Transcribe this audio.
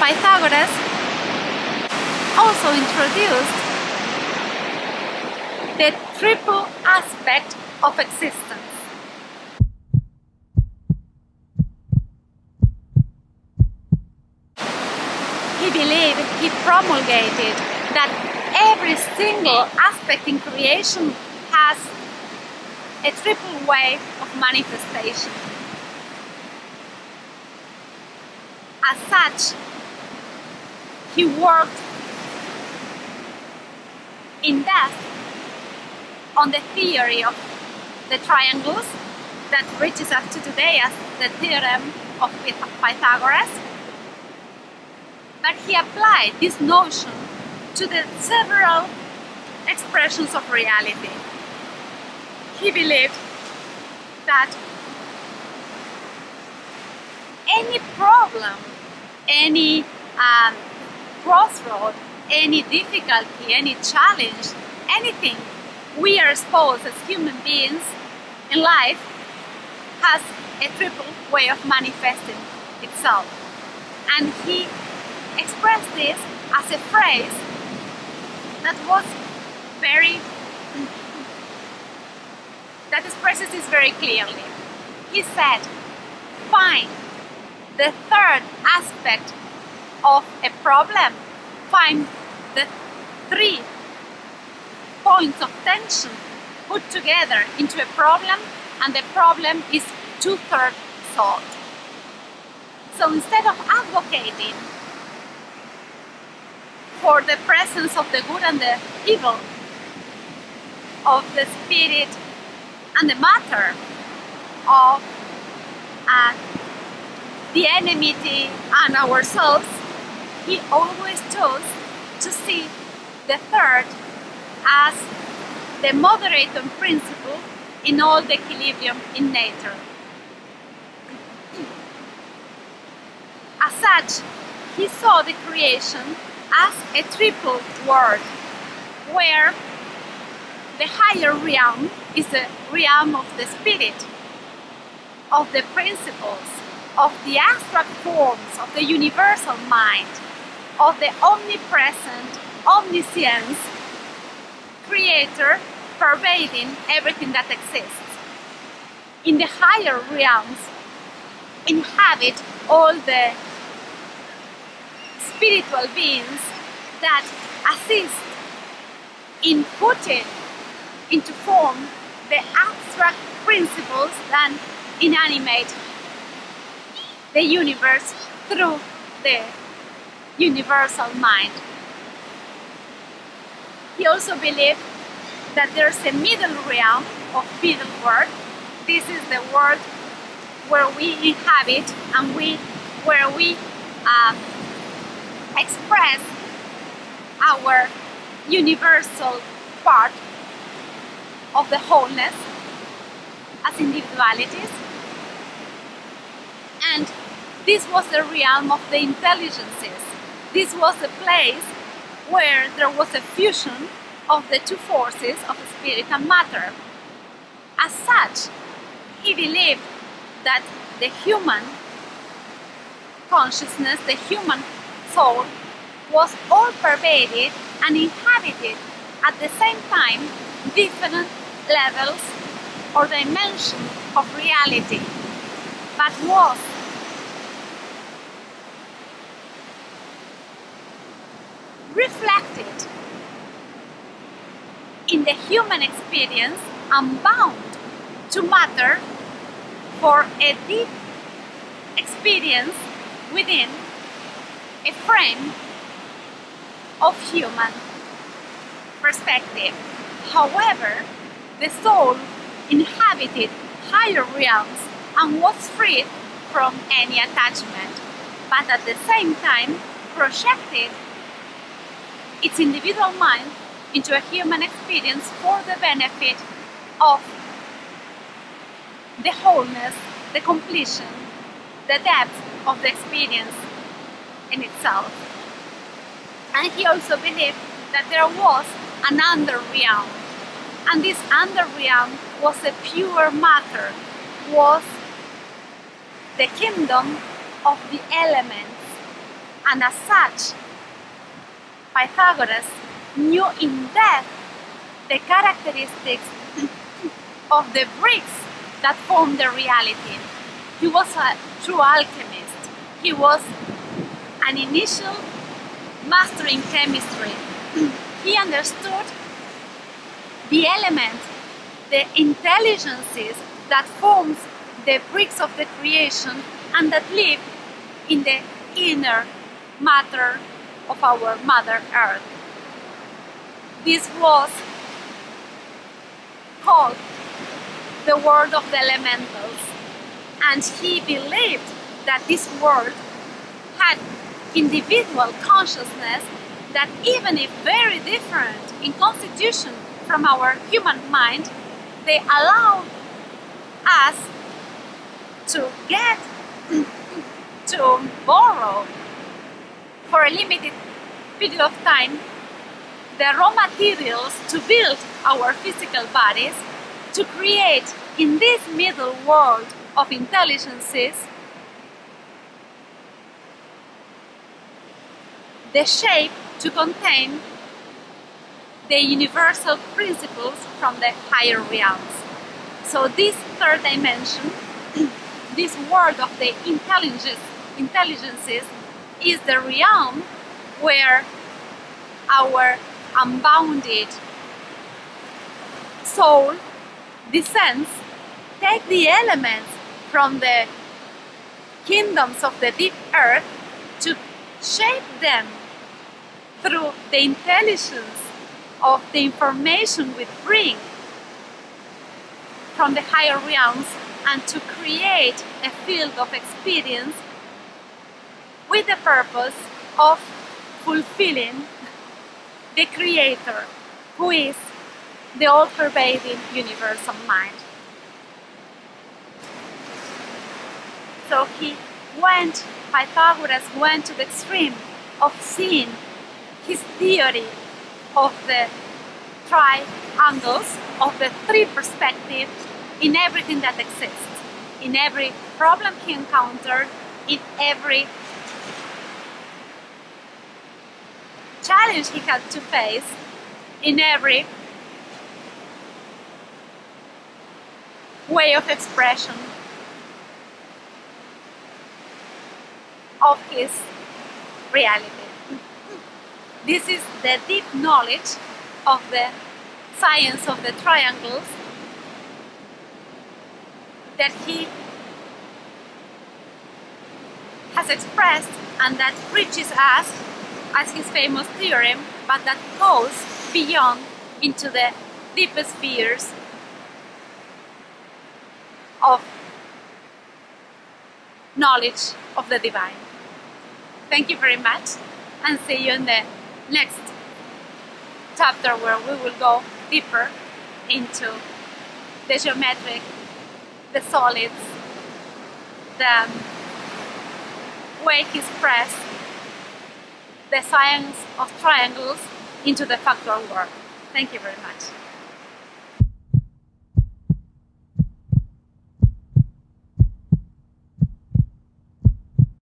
Pythagoras also introduced the triple aspect of existence. He promulgated that every single aspect in creation has a triple way of manifestation. As such, he worked in depth on the theory of the triangles that reaches us to today as the theorem of Pythagoras. But he applied this notion to the several expressions of reality. He believed that any problem, any crossroad, any difficulty, any challenge, anything we are exposed as human beings in life has a triple way of manifesting itself. And he expressed this as a phrase that expresses this very clearly. He said, find the third aspect of a problem, find the 3 points of tension put together into a problem, and the problem is 2/3 solved. So instead of advocating for the presence of the good and the evil, of the spirit and the matter, of the enmity and ourselves, he always chose to see the third as the moderator principle in all the equilibrium in nature. As such, he saw the creation as a triple world, where the higher realm is the realm of the spirit, of the principles, of the abstract forms of the universal mind, of the omnipresent, omniscience, creator pervading everything that exists. In the higher realms inhabit all the spiritual beings that assist in putting into form the abstract principles that inanimate the universe through the universal mind. He also believed that there's a middle realm of middle world. This is the world where we inhabit and where we express our universal part of the wholeness as individualities. And this was the realm of the intelligences. This was a place where there was a fusion of the two forces of spirit and matter. As such, he believed that the human consciousness, the human soul, was all pervaded and inhabited at the same time different levels or dimensions of reality, but was reflected in the human experience and bound to matter for a deep experience within a frame of human perspective. However, the soul inhabited higher realms and was freed from any attachment, but at the same time projected its individual mind into a human experience for the benefit of the wholeness, the completion, the depth of the experience in itself. And he also believed that there was an underrealm, and this underrealm was a pure matter, was the kingdom of the elements, And as such, Pythagoras knew in depth the characteristics of the bricks that form the reality. He was a true alchemist. He was an initial master in chemistry. He understood the elements, the intelligences that forms the bricks of the creation and that live in the inner matter of our Mother Earth. This was called the world of the elementals, and he believed that this world had individual consciousness that, even if very different in constitution from our human mind, they allow us to get to borrow for a limited period of time the raw materials to build our physical bodies, to create in this middle world of intelligences the shape to contain the universal principles from the higher realms. So this third dimension, this world of the intelligences, is the realm where our unbounded soul descends, take the elements from the kingdoms of the deep earth to shape them through the intelligence of the information we bring from the higher realms, and to create a field of experience with the purpose of fulfilling the Creator, who is the all-pervading universal mind. So Pythagoras went to the extreme of seeing his theory of the triangles, of the three perspectives in everything that exists, in every problem he encountered, in every challenge he had to face, in every way of expression of his reality. This is the deep knowledge of the science of the triangles that he has expressed, and that reaches us as his famous theorem, but that goes beyond into the deepest spheres of knowledge of the divine. Thank you very much, and see you in the next chapter, where we will go deeper into the geometric, the solids, the way he expressed the science of triangles into the factual world. Thank you very much.